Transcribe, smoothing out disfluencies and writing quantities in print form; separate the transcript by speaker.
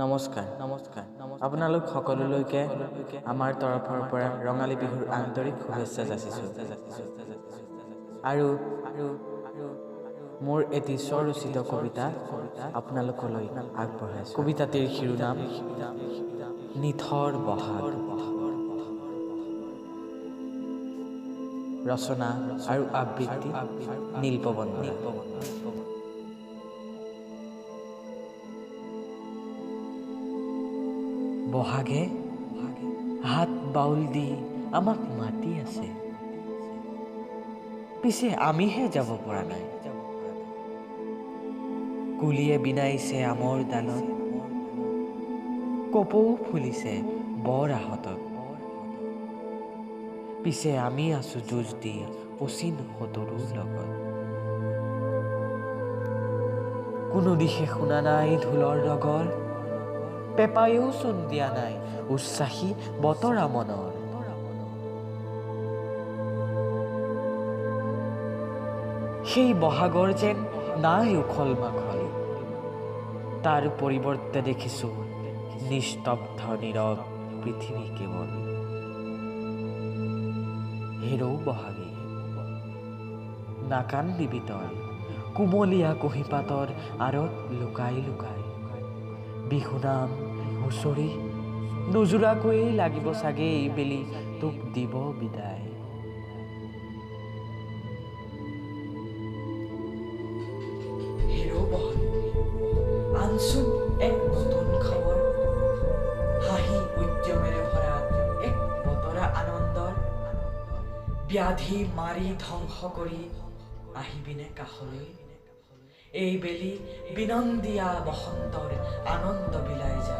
Speaker 1: নমস্কাৰ আপোনালোক সকলোলৈকে আমাৰ তৰফৰ পৰা ৰঙালী বিহুৰ আন্তৰিক শুভেচ্ছা যাচিছোঁ আৰু মোৰ এটি স্বৰচিত কবিতা আপোনালোকলৈ আগবঢ়াইছোঁ। কবিতাটিৰ শিৰোনাম নিথৰ বহাগ। ৰচনা আৰু আবৃত্তি নীলপৱন। বহাগে হাত বাউল দি আমাক মাতি আছে, পিছে আমিহে যাব পৰা নাই। কুলিয়ে বিনাইছে আমৰ ডালত, কপৌ ফুলিছে বৰ আহতত, পিছে আমি আছো যুঁজ দি অচিন সতৰুৰ লগত। কোনো দিশে শুনা নাই ঢোলৰ ৰগৰ, পেঁপায়েও চোন দিয়া নাই উচ্ছ্বাসী বতৰা মনৰ। সেই বহাগৰ যেন নাই উখল মাখল, তাৰ পৰিৱৰ্তে দেখিছো নিস্তব্ধ নীৰৱ পৃথিৱী কেৱল। হেৰৌ বহাগী নাকান্দিবি তই, কুমলীয়া কুঁহিপাতৰ আঁৰত লুকাই লুকাই। বিহুনাম হুঁচৰি নোজোৰাকৈয়ে লাগিব চাগে এইবেলি তোক দিব বিদায়। হেৰৌ বহাগী আনচোন এক নতুন খবৰ, হাঁহি উদ্যমেৰে ভৰা এক বতৰা আনন্দৰ। ব্যাধি মাৰি ধ্বংস কৰি আহিবিনে কাষলৈ, এইবেলি বিনন্দীয়া বসন্তৰ আনন্দ বিলাই যা।